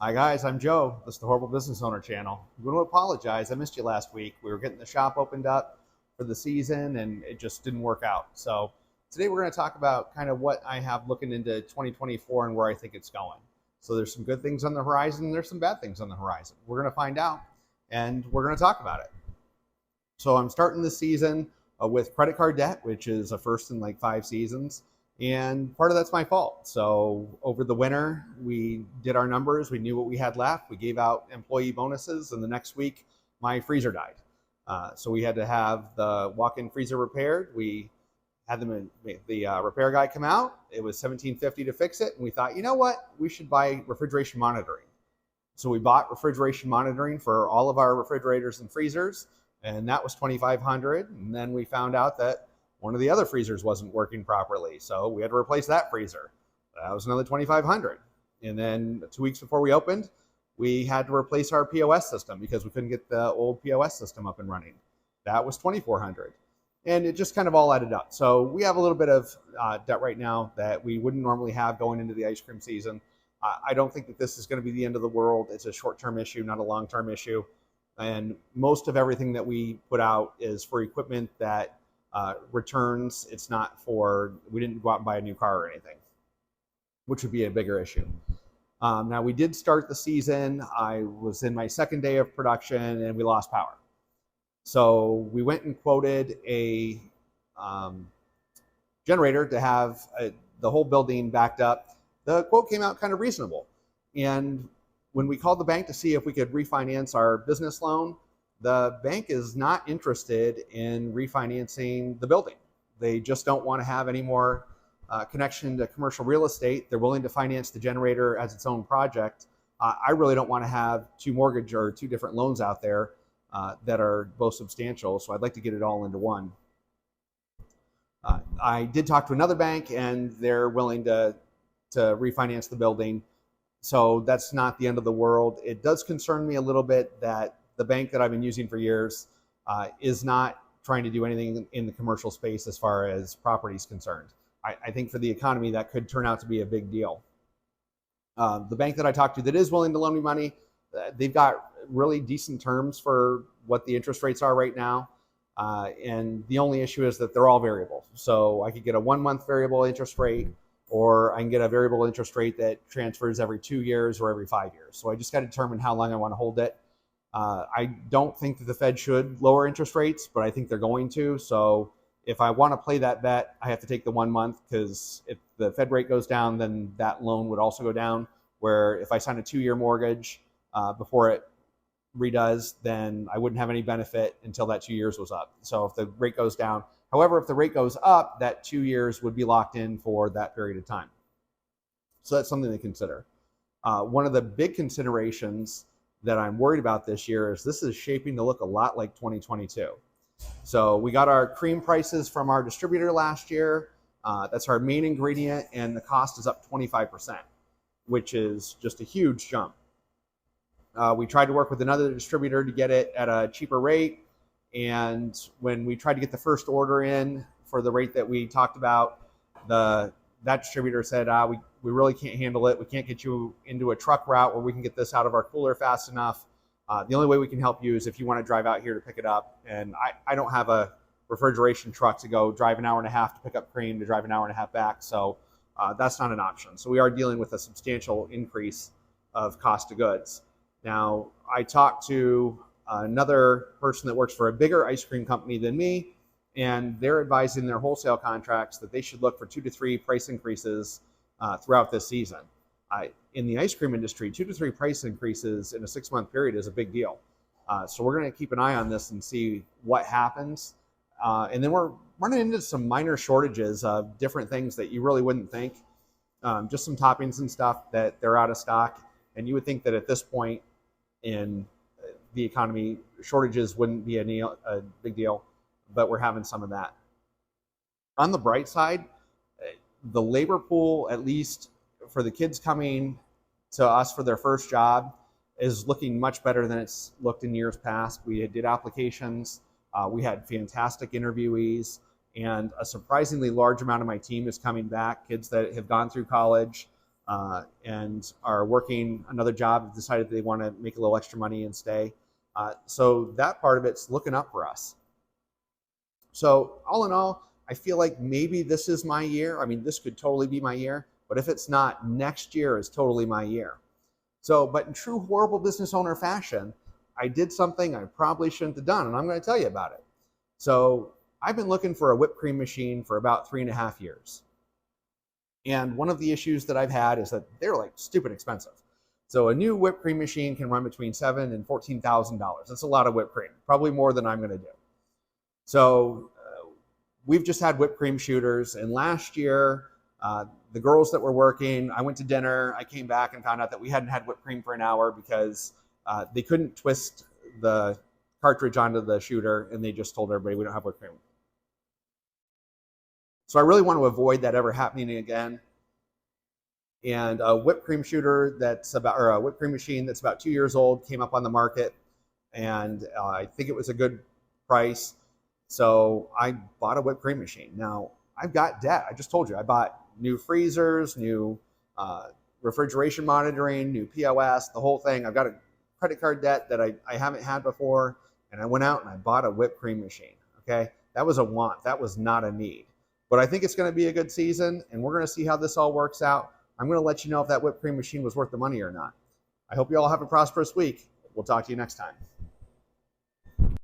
Hi guys, I'm Joe. This is the Horrible Business Owner channel. I'm going to apologize. I missed you last week. We were getting the shop opened up for the season and it just didn't work out. So today we're going to talk about kind of what I have looking into 2024 and where I think it's going. So there's some good things on the horizon. There's some bad things on the horizon. We're going to find out and we're going to talk about it. So I'm starting the season with credit card debt, which is a first in like 5 seasons. And part of that's my fault. So over the winter, we did our numbers. We knew what we had left. We gave out employee bonuses. And the next week, my freezer died. So we had to have the walk-in freezer repaired. We had the repair guy come out. It was $17.50 to fix it. And we thought, you know what? We should buy refrigeration monitoring. So we bought refrigeration monitoring for all of our refrigerators and freezers, and that was 2,500. And then we found out that one of the other freezers wasn't working properly, so we had to replace that freezer. That was another 2,500. And then 2 weeks before we opened, we had to replace our POS system because we couldn't get the old POS system up and running. That was 2,400. And it just kind of all added up. So we have a little bit of debt right now that we wouldn't normally have going into the ice cream season. I don't think that this is going to be the end of the world. It's a short-term issue, not a long-term issue. And most of everything that we put out is for equipment that returns. It's not for, we didn't go out and buy a new car or anything, which would be a bigger issue. Now, we did start the season. I was in my second day of production and we lost power. So we went and quoted a generator to have the whole building backed up. The quote came out kind of reasonable. And when we called the bank to see if we could refinance our business loan, the bank is not interested in refinancing the building. They just don't want to have any more connection to commercial real estate. They're willing to finance the generator as its own project. I really don't want to have two different loans out there that are both substantial. So I'd like to get it all into one. I did talk to another bank and they're willing to refinance the building. So that's not the end of the world. It does concern me a little bit that the bank that I've been using for years is not trying to do anything in the commercial space as far as property is concerned. I think for the economy, that could turn out to be a big deal. The bank that I talked to that is willing to loan me money, they've got really decent terms for what the interest rates are right now. And the only issue is that they're all variable. So I could get a 1 month variable interest rate, or I can get a variable interest rate that transfers every 2 years or every 5 years. So I just got to determine how long I want to hold it. I don't think that the Fed should lower interest rates, but I think they're going to. So if I want to play that bet, I have to take the 1 month, because if the Fed rate goes down, then that loan would also go down. Where if I sign a 2-year mortgage before it redoes, then I wouldn't have any benefit until that 2 years was up. So if the rate goes down, however, if the rate goes up, that 2 years would be locked in for that period of time. So that's something to consider. One of the big considerations that I'm worried about this year is this is shaping to look a lot like 2022. So we got our cream prices from our distributor last year. That's our main ingredient, and the cost is up 25%, which is just a huge jump. We tried to work with another distributor to get it at a cheaper rate. And when we tried to get the first order in for the rate that we talked about, that distributor said, we really can't handle it. We can't get you into a truck route where we can get this out of our cooler fast enough. The only way we can help you is if you want to drive out here to pick it up. And I don't have a refrigeration truck to go drive an hour and a half to pick up cream to drive an hour and a half back. So that's not an option. So we are dealing with a substantial increase of cost of goods. Now, I talked to another person that works for a bigger ice cream company than me, and they're advising their wholesale contracts that they should look for 2 to 3 price increases throughout this season. In the ice cream industry, 2 to 3 price increases in a 6-month period is a big deal. So we're going to keep an eye on this and see what happens. And then we're running into some minor shortages of different things that you really wouldn't think. Just some toppings and stuff that they're out of stock. And you would think that at this point in the economy, shortages wouldn't be a big deal, but we're having some of that. On the bright side, the labor pool, at least for the kids coming to us for their first job, is looking much better than it's looked in years past. We did applications. We had fantastic interviewees, and a surprisingly large amount of my team is coming back, kids that have gone through college. and are working another job, have decided they want to make a little extra money and stay. So that part of it's looking up for us. So all in all, I feel like maybe this is my year. I mean, this could totally be my year, but if it's not, next year is totally my year. So, but in true horrible business owner fashion, I did something I probably shouldn't have done, and I'm going to tell you about it. So I've been looking for a whipped cream machine for about 3.5 years. And one of the issues that I've had is that they're like stupid expensive. So a new whipped cream machine can run between $7,000 and $14,000. That's a lot of whipped cream, probably more than I'm going to do. So we've just had whipped cream shooters, and last year, the girls that were working, I went to dinner, I came back and found out that we hadn't had whipped cream for an hour because they couldn't twist the cartridge onto the shooter, and they just told everybody we don't have whipped cream. So I really want to avoid that ever happening again. And a whipped cream shooter or a whipped cream machine that's about 2 years old came up on the market, and I think it was a good price. So I bought a whipped cream machine. Now I've got debt. I just told you I bought new freezers, new refrigeration monitoring, new POS, the whole thing. I've got a credit card debt that I haven't had before, and I went out and I bought a whipped cream machine. Okay, that was a want. That was not a need. But I think it's going to be a good season, and we're going to see how this all works out. I'm going to let you know if that whipped cream machine was worth the money or not. I hope you all have a prosperous week. We'll talk to you next time.